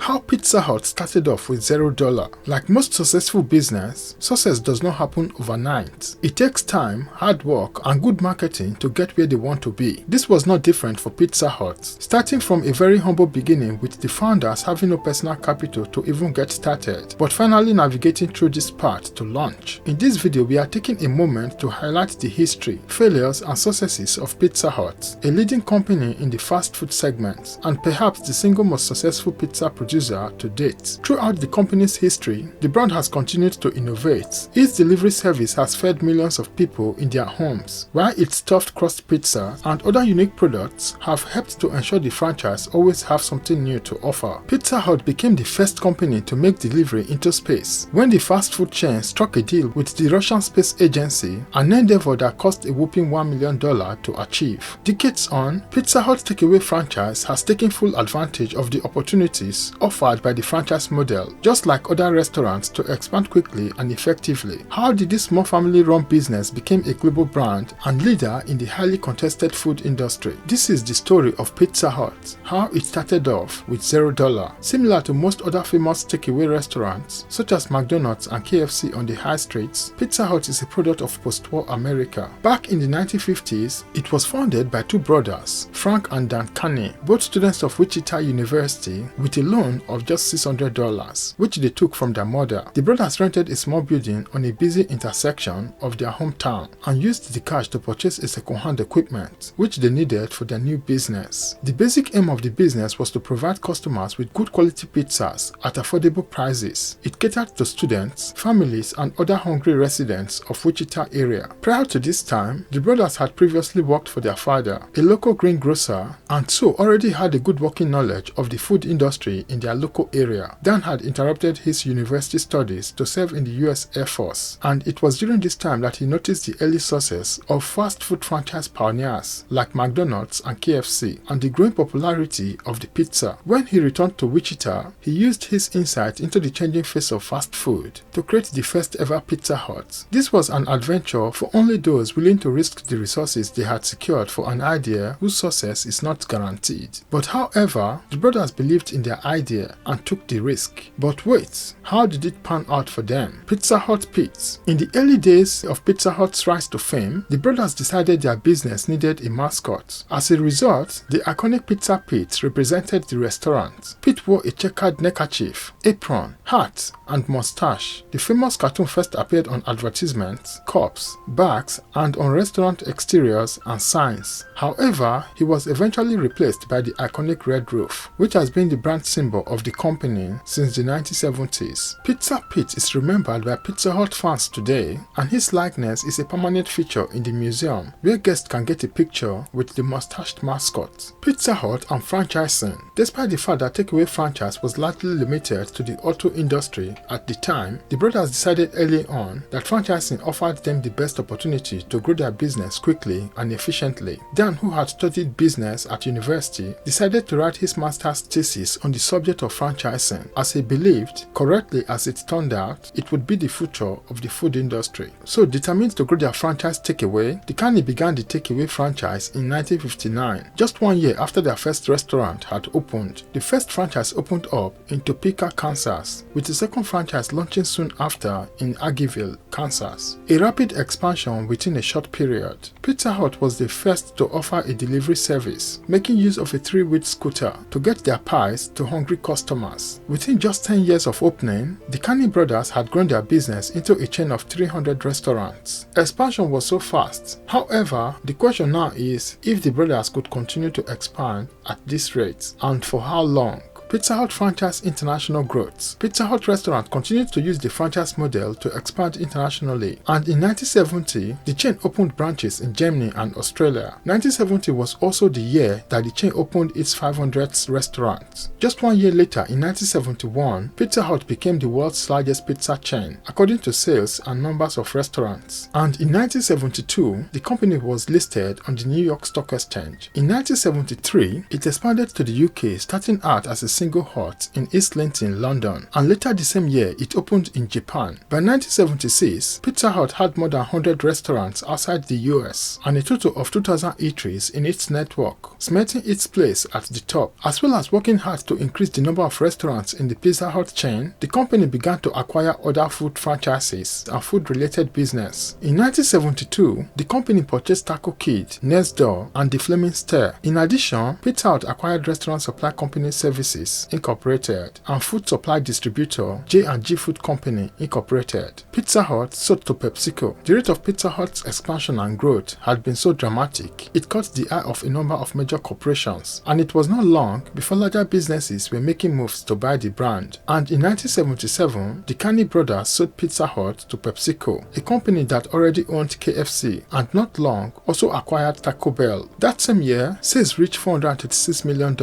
How Pizza Hut started off with $0. Like most successful business, success does not happen overnight. It takes time, hard work, and good marketing to get where they want to be. This was not different for Pizza Hut, starting from a very humble beginning with the founders having no personal capital to even get started, but finally navigating through this path to launch. In this video, we are taking a moment to highlight the history, failures, and successes of Pizza Hut, a leading company in the fast food segment, and perhaps the single most successful pizza producer to date. Throughout the company's history, the brand has continued to innovate. Its delivery service has fed millions of people in their homes, while its stuffed crust pizza and other unique products have helped to ensure the franchise always have something new to offer. Pizza Hut became the first company to make delivery into space when the fast food chain struck a deal with the Russian Space Agency, an endeavor that cost a whopping $1 million to achieve. Decades on, Pizza Hut takeaway franchise has taken full advantage of the opportunities offered by the franchise model, just like other restaurants, to expand quickly and effectively. How did this small family-run business become a global brand and leader in the highly contested food industry? This is the story of Pizza Hut, how it started off with $0. Similar to most other famous takeaway restaurants, such as McDonald's and KFC on the high streets, Pizza Hut is a product of post-war America. Back in the 1950s, it was founded by two brothers, Frank and Dan Carney, both students of Wichita University, with a loan of just $600, which they took from their mother. The brothers rented a small building on a busy intersection of their hometown and used the cash to purchase a second-hand equipment, which they needed for their new business. The basic aim of the business was to provide customers with good quality pizzas at affordable prices. It catered to students, families, and other hungry residents of Wichita area. Prior to this time, the brothers had previously worked for their father, a local greengrocer, and so already had a good working knowledge of the food industry in their local area. Dan had interrupted his university studies to serve in the US Air Force, and it was during this time that he noticed the early success of fast food franchise pioneers like McDonald's and KFC, and the growing popularity of the pizza. When he returned to Wichita, he used his insight into the changing face of fast food to create the first ever Pizza Hut. This was an adventure for only those willing to risk the resources they had secured for an idea whose success is not guaranteed. But however, the brothers believed in their idea and took the risk. But wait, how did it pan out for them? Pizza Hut Pits. In the early days of Pizza Hut's rise to fame, the brothers decided their business needed a mascot. As a result, the iconic Pizza Pit represented the restaurant. Pete wore a checkered neckerchief, apron, hat, and mustache. The famous cartoon first appeared on advertisements, cups, bags, and on restaurant exteriors and signs. However, he was eventually replaced by the iconic red roof, which has been the brand symbol of the company since the 1970s. Pizza Pete is remembered by Pizza Hut fans today, and his likeness is a permanent feature in the museum, where guests can get a picture with the mustached mascot. Pizza Hut and franchising. Despite the fact that takeaway franchise was largely limited to the auto industry at the time, the brothers decided early on that franchising offered them the best opportunity to grow their business quickly and efficiently. Dan, who had studied business at university, decided to write his master's thesis on the subject of franchising, as he believed, correctly as it turned out, it would be the future of the food industry. So, determined to grow their franchise takeaway, the Carney began the takeaway franchise in 1959, just 1 year after their first restaurant had opened. The first franchise opened up in Topeka, Kansas, with the second franchise launching soon after in Aggieville, Kansas. A rapid expansion within a short period. Pizza Hut was the first to offer a delivery service, making use of a 3-wheel scooter to get their pies to hungry customers. Within just 10 years of opening, the Carney brothers had grown their business into a chain of 300 restaurants. Expansion was so fast. However, the question now is if the brothers could continue to expand at this rate, and for how long. Pizza Hut franchise international growth. Pizza Hut restaurant continued to use the franchise model to expand internationally, and in 1970, the chain opened branches in Germany and Australia. 1970 was also the year that the chain opened its 500th restaurant. Just 1 year later, in 1971, Pizza Hut became the world's largest pizza chain, according to sales and numbers of restaurants. And in 1972, the company was listed on the New York Stock Exchange. In 1973, it expanded to the UK, starting out as a single hut in East Linton, London, and later the same year it opened in Japan. By 1976, Pizza Hut had more than 100 restaurants outside the US and a total of 2,000 eateries in its network, cementing its place at the top. As well as working hard to increase the number of restaurants in the Pizza Hut chain, the company began to acquire other food franchises and food-related business. In 1972, the company purchased Taco Kid, Next Door, and The Flaming Star. In addition, Pizza Hut acquired Restaurant Supply Company Services, Incorporated, and food supply distributor J&G Food Company, Incorporated. Pizza Hut sold to PepsiCo. The rate of Pizza Hut's expansion and growth had been so dramatic, it caught the eye of a number of major corporations, and it was not long before larger businesses were making moves to buy the brand. And in 1977, the Carney brothers sold Pizza Hut to PepsiCo, a company that already owned KFC, and not long also acquired Taco Bell. That same year, sales reached $436 million,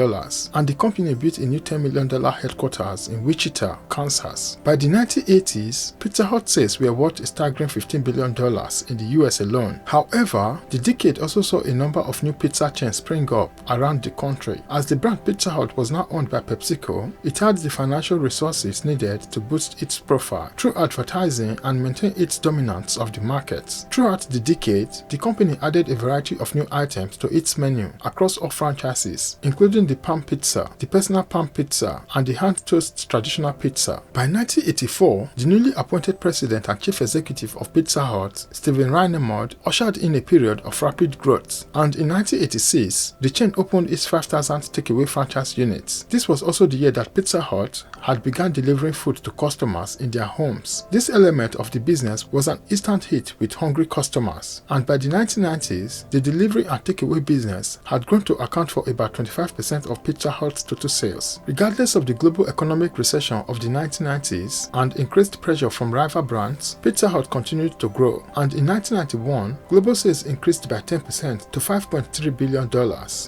and the company built a new $10 million headquarters in Wichita, Kansas. By the 1980s, Pizza Hut sales were worth a staggering $15 billion in the US alone. However, the decade also saw a number of new pizza chains spring up around the country. As the brand Pizza Hut was now owned by PepsiCo, it had the financial resources needed to boost its profile through advertising and maintain its dominance of the market. Throughout the decade, the company added a variety of new items to its menu across all franchises, including the Pan Pizza, the Personal Pan Pizza, and the Hand Toast Traditional Pizza. By 1984, the newly appointed president and chief executive of Pizza Hut, Steven Reinemund, ushered in a period of rapid growth, and in 1986, the chain opened its 5,000th takeaway franchise unit. This was also the year that Pizza Hut had begun delivering food to customers in their homes. This element of the business was an instant hit with hungry customers, and by the 1990s, the delivery and takeaway business had grown to account for about 25% of Pizza Hut's total sales. Regardless of the global economic recession of the 1990s and increased pressure from rival brands, Pizza Hut continued to grow, and in 1991, global sales increased by 10% to $5.3 billion,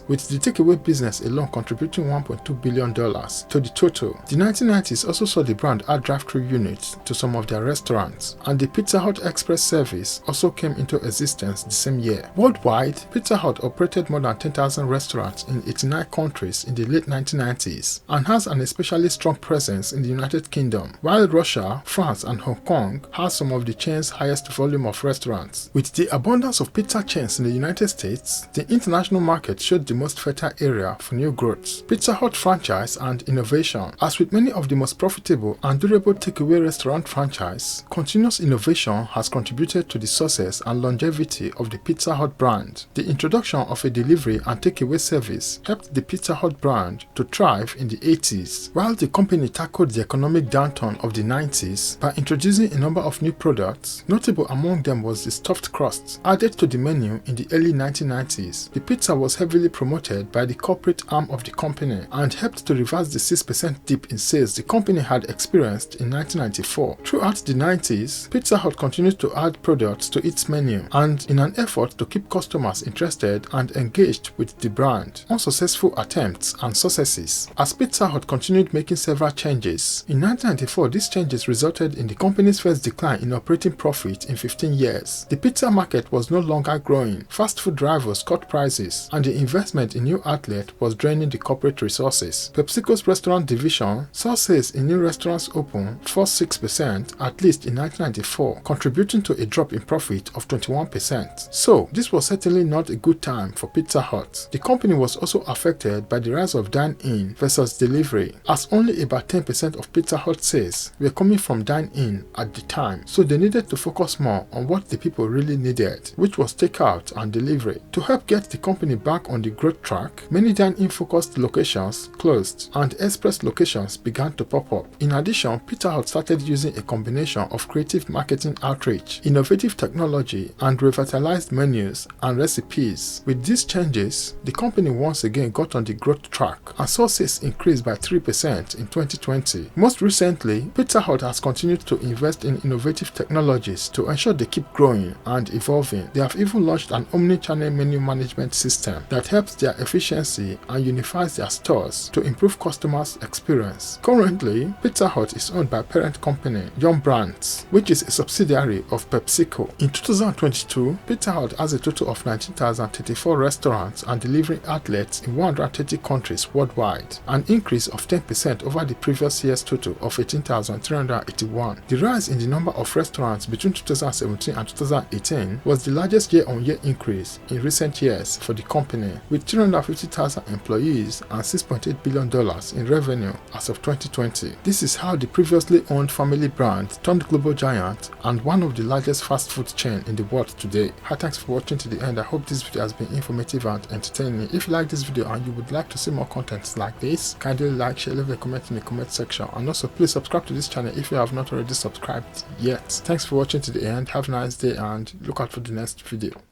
with the takeaway business alone contributing $1.2 billion to the total. The 1990s also saw the brand add drive-thru units to some of their restaurants, and the Pizza Hut Express service also came into existence the same year. Worldwide, Pizza Hut operated more than 10,000 restaurants in 89 countries in the late 1990s and has an especially strong presence in the United Kingdom, while Russia, France, and Hong Kong has some of the chain's highest volume of restaurants. With the abundance of pizza chains in the United States, the international market showed the most fertile area for new growth. Pizza Hut franchise and innovation. As with many of the most profitable and durable takeaway restaurant franchise, continuous innovation has contributed to the success and longevity of the Pizza Hut brand. The introduction of a delivery and takeaway service helped the Pizza Hut brand to thrive in the 80s, while the company tackled the economic downturn of the 90s by introducing a number of new products. Notable among them was the stuffed crust, added to the menu in the early 1990s. The pizza was heavily promoted by the corporate arm of the company and helped to reverse the 6% dip in sales the company had experienced in 1994. Throughout the 90s, Pizza Hut continued to add products to its menu, and in an effort to keep customers interested and engaged with the brand. Unsuccessful attempts and successes. As Pizza Hut continued making several changes, in 1994 these changes resulted in the company's first decline in operating profit in 15 years. The pizza market was no longer growing, fast food rivals cut prices, and the investment in new outlets was draining the corporate resources. PepsiCo's restaurant division saw sales in new restaurants open fall 6% at least in 1994, contributing to a drop in profit of 21%. So, this was certainly not a good time for Pizza Hut. The company was also affected by the rise of dine-in versus delivery, as only about 10% of Pizza Hut sales were coming from dine-in at the time, so they needed to focus more on what the people really needed, which was takeout and delivery. To help get the company back on the growth track, many dine-in focused locations closed and express locations began to pop up. In addition, Pizza Hut started using a combination of creative marketing outreach, innovative technology, and revitalized menus and recipes. With these changes, the company once again got on the growth track and saw sales increase by 3% in 2020. Most recently, Pizza Hut has continued to invest in innovative technologies to ensure they keep growing and evolving. They have even launched an omni-channel menu management system that helps their efficiency and unifies their stores to improve customers' experience. Currently, Pizza Hut is owned by parent company Yum Brands, which is a subsidiary of PepsiCo. In 2022, Pizza Hut has a total of 19,034 restaurants and delivery outlets in 130 countries worldwide, and an increase of 10% over the previous year's total of 18,381. The rise in the number of restaurants between 2017 and 2018 was the largest year-on-year increase in recent years for the company, with 350,000 employees and $6.8 billion in revenue as of 2020. This is how the previously owned family brand turned global giant and one of the largest fast food chain in the world today. Hi, thanks for watching to the end. I hope this video has been informative and entertaining. If you like this video and you would like to see more content like this, kindly like, share, leave a comment in the comment section, and also please subscribe to this channel if you have not already subscribed yet. Thanks for watching to the end. Have a nice day and look out for the next video.